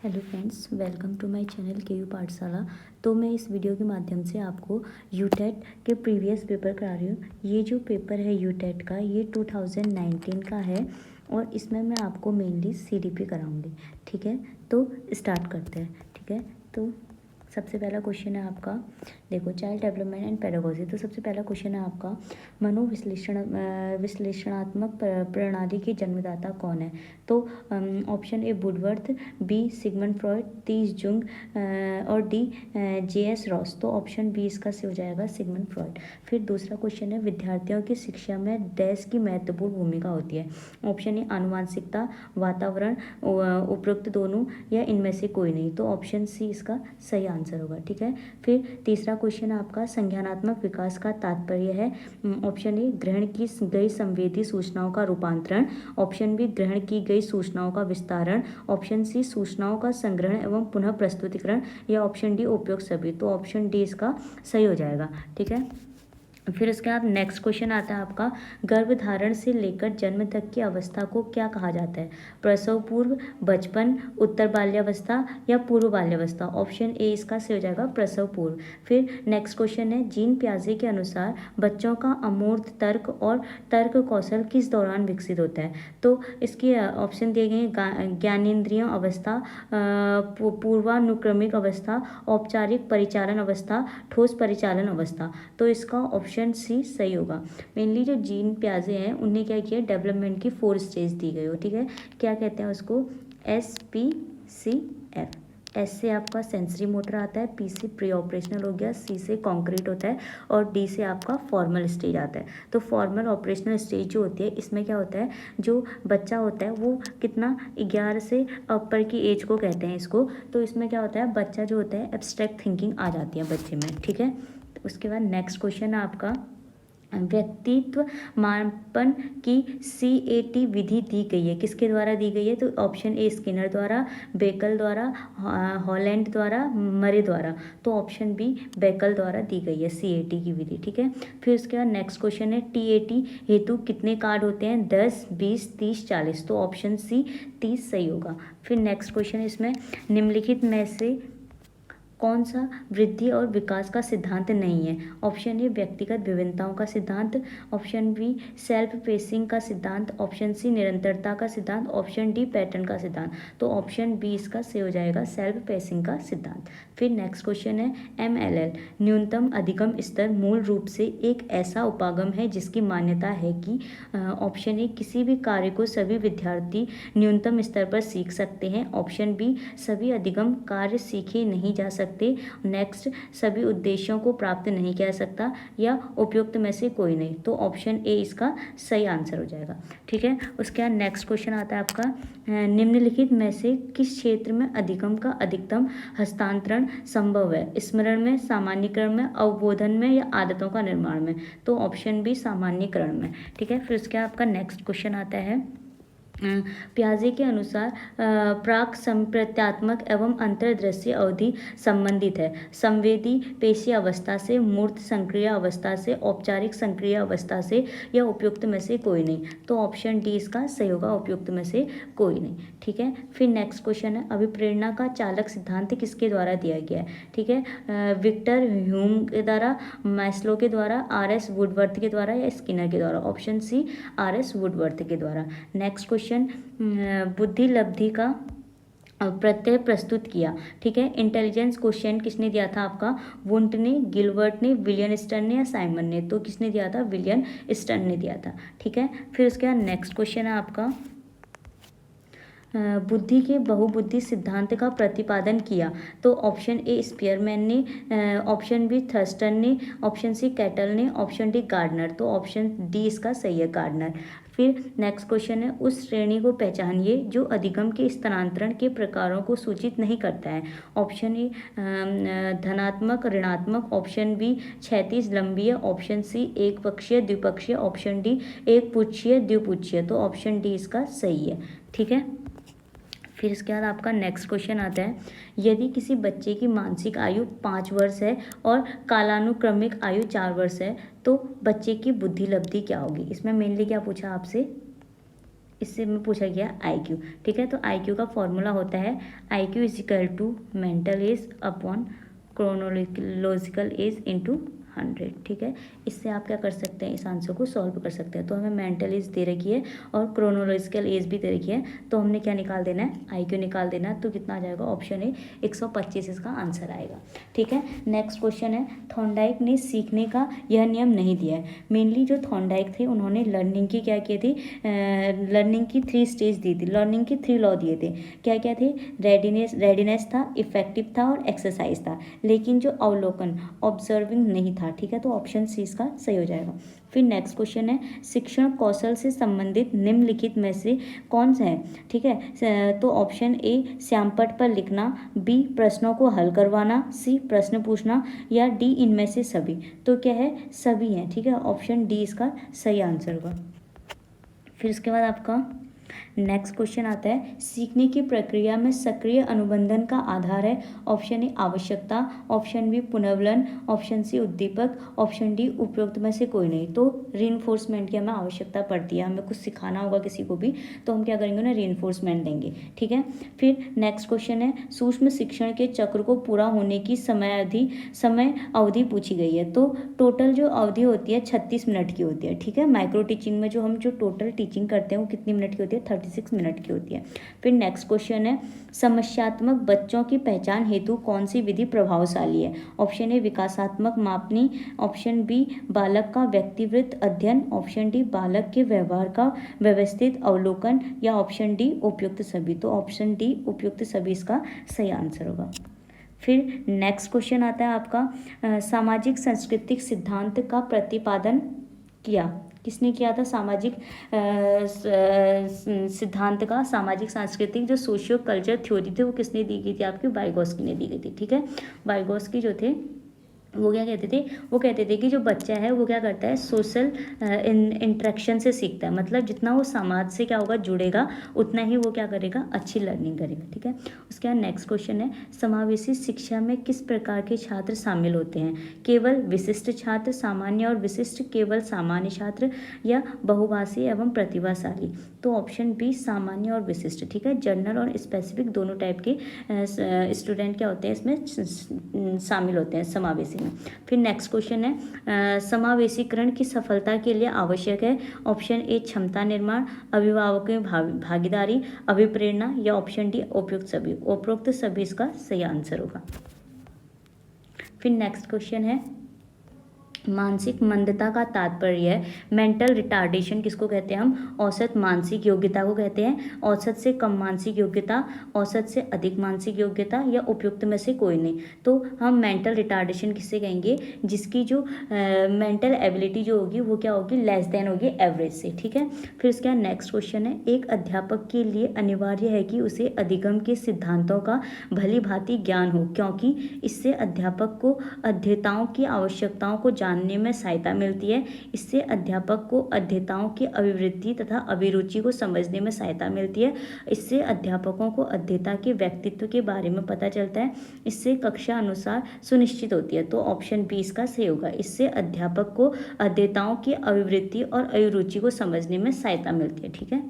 Hello friends, welcome to my channel के पाठशाला। तो मैं इस वीडियो के माध्यम से आपको यूटेट के प्रीवियस पेपर करा रही हूँ। ये जो पेपर है यूटेट का, ये 2019 का है और इसमें मैं आपको मेनली सीडीपी कराऊंगी। ठीक है, तो स्टार्ट करते हैं। ठीक है, तो सबसे पहला क्वेश्चन है आपका, देखो, चाइल्ड डेवलपमेंट एंड पेडागोजी। तो सबसे पहला क्वेश्चन है आपका, विश्लेषणात्मक प्रणाली के जन्मदाता कौन है? तो option A Woodworth, B Sigmund Freud, C Jung और डी जे.एस. रॉस। तो ऑप्शन बी इसका से हो जाएगा सिगमंड फ्रॉइड। फिर दूसरा क्वेश्चन है, विद्यार्थियों की शिक्षा में डैश की महत्वपूर्ण भूमिका होती है? ऑप्शन ए आनुवांशिकता, वातावरण, उपरोक्त दोनों या इनमें से कोई नहीं। तो ऑप्शन सी इसका सही आंसर होगा। ठीक है, फिर तीसरा क्वेश्चन आपका, संज्ञानात्मक विकास का तात्पर्य है? ऑप्शन ए ग्रहण की गई संवेदी सूचनाओं का रूपांतरण, ऑप्शन बी ग्रहण की गई सूचनाओं का विस्तारण, ऑप्शन सी सूचनाओं का संग्रहण एवं पुनः प्रस्तुतिकरण, या ऑप्शन डी उपयुक्त सभी। तो ऑप्शन डी इसका सही हो जाएगा। ठीक है, फिर उसके बाद नेक्स्ट क्वेश्चन आता है आपका, गर्भधारण से लेकर जन्म तक की अवस्था को क्या कहा जाता है? प्रसव पूर्व, बचपन, उत्तर बाल्यावस्था या पूर्व बाल्यावस्था। ऑप्शन ए इसका सही हो जाएगा प्रसव पूर्व। फिर नेक्स्ट क्वेश्चन है, जीन पियाजे के अनुसार बच्चों का अमूर्त तर्क और तर्क कौशल किस दौरान विकसित होता है? तो इसकी ऑप्शन दिए गए हैं, ज्ञानेंद्रिय अवस्था, पूर्वानुक्रमिक अवस्था, औपचारिक परिचालन अवस्था, ठोस परिचालन अवस्था। तो इसका ऑप्शन सी सही होगा। मेनली जो जीन पियाजे हैं उन्हें क्या किया, डेवलपमेंट की 4 स्टेज दी गई हो। ठीक है, क्या कहते हैं उसको, SPCF। एस से आपका सेंसरी मोटर आता है, पी से प्री ऑपरेशनल हो गया, सी से कॉन्क्रीट होता है और डी से आपका फॉर्मल स्टेज आता है। तो फॉर्मल ऑपरेशनल स्टेज जो होती है, इसमें क्या होता है, जो बच्चा होता है वो कितना 11 से ऊपर की एज को कहते हैं इसको। तो इसमें क्या होता है, बच्चा जो होता है एब्स्ट्रैक्ट थिंकिंग आ जाती है बच्चे में। ठीक है, उसके बाद नेक्स्ट क्वेश्चन है आपका, व्यक्तित्व मापन की CAT विधि दी गई है, किसके द्वारा दी गई है? तो ऑप्शन ए स्किनर द्वारा, बेकल द्वारा, हॉलैंड द्वारा, मरे द्वारा। तो ऑप्शन बी बेकल द्वारा दी गई है CAT की विधि। ठीक है, फिर उसके बाद नेक्स्ट क्वेश्चन है, TAT हेतु कितने कार्ड होते हैं? 10, 20, 30, 40। तो ऑप्शन सी 30 सही होगा। फिर नेक्स्ट क्वेश्चन, इसमें निम्नलिखित में से कौन सा वृद्धि और विकास का सिद्धांत नहीं है? ऑप्शन ए व्यक्तिगत विभिन्नताओं का सिद्धांत, ऑप्शन बी सेल्फ पेसिंग का सिद्धांत, ऑप्शन सी निरंतरता का सिद्धांत, ऑप्शन डी पैटर्न का सिद्धांत। तो ऑप्शन बी इसका सही हो जाएगा, सेल्फ पेसिंग का सिद्धांत। फिर नेक्स्ट क्वेश्चन है, MLL न्यूनतम अधिगम स्तर मूल रूप से एक ऐसा उपागम है जिसकी मान्यता है कि ऑप्शन ए किसी भी कार्य को सभी विद्यार्थी न्यूनतम स्तर पर सीख सकते हैं, ऑप्शन बी सभी अधिगम कार्य सीखे नहीं जा सकते, नेक्स्ट सभी उद्देश्यों को प्राप्त नहीं किया सकता, या उपयुक्त में से कोई नहीं। तो ऑप्शन ए इसका सही आंसर हो जाएगा। ठीक है, उसके बाद नेक्स्ट क्वेश्चन आता है आपका, निम्नलिखित में से किस क्षेत्र में अधिगम का अधिकतम हस्तांतरण संभव है? स्मरण में, सामान्यीकरण में, अवबोधन में, या आदतों का निर्माण में? तो ऑप्शन बी सामान्यीकरण में। ठीक है, फिर उसके बाद आपका नेक्स्ट क्वेश्चन आता है, पियाजे के अनुसार प्राक संप्रत्यात्मक एवं अंतर्दृश्य अवधि संबंधित है संवेदी पेशी अवस्था से, मूर्त संक्रिय अवस्था से, औपचारिक संक्रिय अवस्था से, या उपयुक्त में से कोई नहीं। तो ऑप्शन डी इसका सही होगा, उपयुक्त में से कोई नहीं। ठीक है, फिर नेक्स्ट क्वेश्चन है, अभिप्रेरणा का चालक सिद्धांत किसके द्वारा दिया गया है? ठीक है, विक्टर ह्यूम के द्वारा, मैस्लो के द्वारा, RS वुडवर्थ के द्वारा, या स्किनर के द्वारा। ऑप्शन सी RS वुडवर्थ के द्वारा। नेक्स्ट क्वेश्चन, बुद्धि लब्धि का प्रत्यय प्रस्तुत किया। ठीक है, इंटेलिजेंस क्वेश्चन किसने दिया था आपका? वुंट ने, गिलबर्ट ने, विलियन स्टर्न ने, या साइमन ने? तो किसने दिया था? विलियन स्टर्न ने दिया था। ठीक है, फिर उसके बाद नेक्स्ट क्वेश्चन है आपका, बुद्धि के बहुबुद्धि सिद्धांत का प्रतिपादन किया। तो ऑप्शन ए स्पीयरमैन ने, ऑप्शन बी थर्स्टन ने, ऑप्शन सी कैटल ने, ऑप्शन डी गार्डनर। तो ऑप्शन डी इसका सही है, गार्डनर। फिर नेक्स्ट क्वेश्चन है, उस श्रेणी को पहचानिए जो अधिगम के स्थानांतरण के प्रकारों को सूचित नहीं करता है। ऑप्शन ए धनात्मक, ऋणात्मक, ऑप्शन बी क्षैतिज लंबीय, ऑप्शन सी एक पक्षीय द्विपक्षीय, ऑप्शन डी एक पुच्छीय द्विपुच्छीय। तो ऑप्शन डी इसका सही है। ठीक है, फिर इसके बाद आपका नेक्स्ट क्वेश्चन आता है, यदि किसी बच्चे की मानसिक आयु 5 वर्ष है और कालानुक्रमिक आयु 4 वर्ष है तो बच्चे की बुद्धि लब्धि क्या होगी? इसमें मेनली क्या पूछा आपसे, इससे में पूछा गया IQ, ठीक है। तो IQ का फॉर्मूला होता है IQ is equal to mental age upon chronological age into 100, ठीक है। इससे आप क्या कर सकते हैं, इस आंसर को सॉल्व कर सकते हैं। तो हमें मेंटल एज दे रखी है और क्रोनोलॉजिकल एज भी दे रखी है, तो हमने क्या निकाल देना है, IQ निकाल देना है। तो कितना आ जाएगा, ऑप्शन ए 125 इसका आंसर आएगा, ठीक है। नेक्स्ट क्वेश्चन है, थॉर्नडाइक ने सीखने का यह नियम नहीं दिया है। मेनली जो थॉर्नडाइक थे उन्होंने लर्निंग की क्या की थी, लर्निंग की 3 स्टेज दी थी, लर्निंग की 3 लॉ दिए थे। क्या क्या थे, रेडीनेस था, इफेक्टिव था और एक्सरसाइज था। लेकिन जो अवलोकन ऑब्जर्विंग नहीं था, ठीक है। तो ऑप्शन सी इसका सही हो जाएगा। फिर नेक्स्ट क्वेश्चन है, शिक्षण कौशल से संबंधित निम्नलिखित में से कौन सा है, ठीक है। तो ऑप्शन ए श्यामपट्ट पर लिखना, बी प्रश्नों को हल करवाना, सी प्रश्न पूछना, या डी इनमें से सभी। तो क्या है, सभी हैं, ठीक है। ऑप्शन डी इसका सही आंसर होगा। फिर इसके बाद आपका नेक्स्ट क्वेश्चन आता है, सीखने की प्रक्रिया में सक्रिय अनुबंधन का आधार है। ऑप्शन ए आवश्यकता, ऑप्शन बी पुनर्वलन, ऑप्शन सी उद्दीपक, ऑप्शन डी उपरोक्त में से कोई नहीं। तो रीइंफोर्समेंट की हमें आवश्यकता पड़ती है, हमें कुछ सिखाना होगा किसी को भी, तो हम क्या करेंगे ना, रीइंफोर्समेंट देंगे, ठीक है। फिर नेक्स्ट क्वेश्चन है, सूक्ष्म शिक्षण के चक्र को पूरा होने की समय अवधि पूछी गई है। तो टोटल जो अवधि होती है 36 मिनट की होती है, ठीक है। माइक्रो टीचिंग में जो हम टोटल टीचिंग करते हैं वो कितनी मिनट की होती है, 36 मिनट की होती है। फिर नेक्स्ट क्वेश्चन है, समस्यात्मक बच्चों की पहचान हेतु कौन सी विधि प्रभावशाली है। ऑप्शन ए विकासात्मक मापनी, ऑप्शन बी बालक का व्यक्तिवृत्त अध्ययन, ऑप्शन डी बालक के व्यवहार का व्यवस्थित अवलोकन, या ऑप्शन डी उपयुक्त सभी। तो ऑप्शन डी उपयुक्त सभी इसका सही आंसर होगा। फिर नेक्स्ट क्वेश्चन आता है आपका, सामाजिक सांस्कृतिक सिद्धांत का प्रतिपादन किया, किसने किया था, सामाजिक सिद्धांत का, सामाजिक सांस्कृतिक जो सोशियो कल्चर थ्योरी थे वो किसने दी गई थी, आपकी वाइगोस्की ने दी गई थी, ठीक है। वाइगोस्की जो थे वो क्या कहते थे, वो कहते थे कि जो बच्चा है वो क्या करता है, सोशल इंटरेक्शन से सीखता है। मतलब जितना वो समाज से क्या होगा, जुड़ेगा, उतना ही वो क्या करेगा, अच्छी लर्निंग करेगा, ठीक है। उसके बाद नेक्स्ट क्वेश्चन है, समावेशी शिक्षा में किस प्रकार के छात्र शामिल होते हैं, केवल विशिष्ट छात्र, सामान्य और विशिष्ट, केवल सामान्य छात्र, या बहुभाषी एवं प्रतिभाशाली। तो ऑप्शन बी सामान्य और विशिष्ट, ठीक है। जनरल और स्पेसिफिक दोनों टाइप के स्टूडेंट क्या होते हैं इसमें शामिल होते हैं समावेशी में। फिर नेक्स्ट क्वेश्चन है, समावेशीकरण की सफलता के लिए आवश्यक है। ऑप्शन ए क्षमता निर्माण, अभिभावकों की भागीदारी, अभिप्रेरणा, या ऑप्शन डी उपयुक्त सभी। उपरोक्त सभी इसका सही आंसर होगा। फिर नेक्स्ट क्वेश्चन है, मानसिक मंदता का तात्पर्य है, मेंटल रिटार्डेशन किसको कहते हैं हम, औसत मानसिक योग्यता को कहते हैं, औसत से कम मानसिक योग्यता, औसत से अधिक मानसिक योग्यता, या उपयुक्त में से कोई नहीं। तो हम मेंटल रिटार्डेशन किससे कहेंगे, जिसकी जो मेंटल एबिलिटी जो होगी वो क्या होगी, लेस देन होगी एवरेज से, ठीक है। फिर उसका नेक्स्ट क्वेश्चन है, एक अध्यापक के लिए अनिवार्य है कि उसे अधिगम के सिद्धांतों का भली भांति ज्ञान हो, क्योंकि इससे अध्यापक को अध्येताओं की आवश्यकताओं को जानने में सहायता मिलती है। इससे अध्यापक को अध्येताओं की अभिवृत्ति तथा अभिरुचि को समझने में सहायता मिलती है। इससे अध्यापकों को अध्येता के व्यक्तित्व के बारे में पता चलता है। इससे कक्षा अनुसार सुनिश्चित होती है। तो ऑप्शन बी इसका सही होगा, इससे अध्यापक को अध्येताओं की अभिवृत्ति और अभिरुचि को समझने में सहायता मिलती है, ठीक है।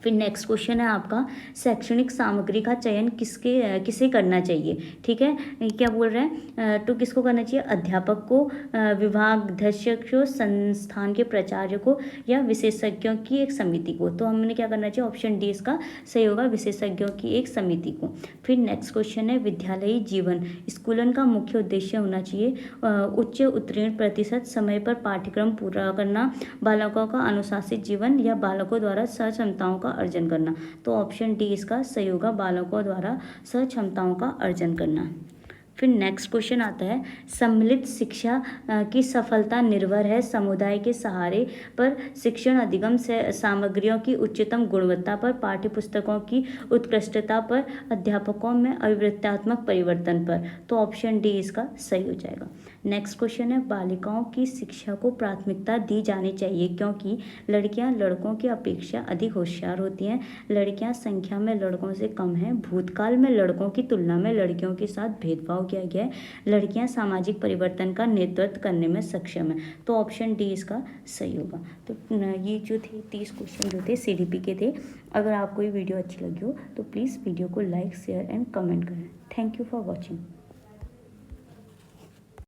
फिर नेक्स्ट क्वेश्चन है आपका, शैक्षणिक सामग्री का चयन किसे करना चाहिए, ठीक है। क्या बोल रहे हैं, तो किसको करना चाहिए, अध्यापक को, विभागाध्यक्ष को, संस्थान के प्राचार्य को, या विशेषज्ञों की एक समिति को। तो हमने क्या करना चाहिए, ऑप्शन डी इसका सही होगा, विशेषज्ञों की एक समिति को। फिर नेक्स्ट क्वेश्चन है, विद्यालयी जीवन स्कूलन का मुख्य उद्देश्य होना चाहिए उच्च उत्तीर्ण प्रतिशत, समय पर पाठ्यक्रम पूरा करना, बालकों का अनुशासित जीवन, या बालकों द्वारा सहक्षमताओं का अर्जन करना। तो ऑप्शन डी इसका सही होगा, बालकों द्वारा सहक्षमताओं का अर्जन करना। फिर नेक्स्ट क्वेश्चन आता है, सम्मिलित शिक्षा की सफलता निर्भर है समुदाय के सहारे पर, शिक्षण अधिगम से सामग्रियों की उच्चतम गुणवत्ता पर, पाठ्यपुस्तकों की उत्कृष्टता पर, अध्यापकों में अभिवृत्त्यात्मक परिवर्तन पर। तो ऑप्शन डी इसका सही हो जाएगा। नेक्स्ट क्वेश्चन है, बालिकाओं की शिक्षा को प्राथमिकता दी जानी चाहिए क्योंकि लड़कियां लड़कों की अपेक्षा अधिक होशियार होती हैं। लड़कियां संख्या में लड़कों से कम हैं। भूतकाल में लड़कों की तुलना में लड़कियों के साथ भेदभाव किया गया है, लड़कियां सामाजिक परिवर्तन का नेतृत्व करने में सक्षम है। तो ऑप्शन डी इसका सही होगा। तो ये जो थे 30 क्वेश्चन जो थे CDP के थे। अगर आपको ये वीडियो अच्छी लगी हो तो प्लीज़ वीडियो को लाइक, शेयर एंड कमेंट करें। Thank you for watching.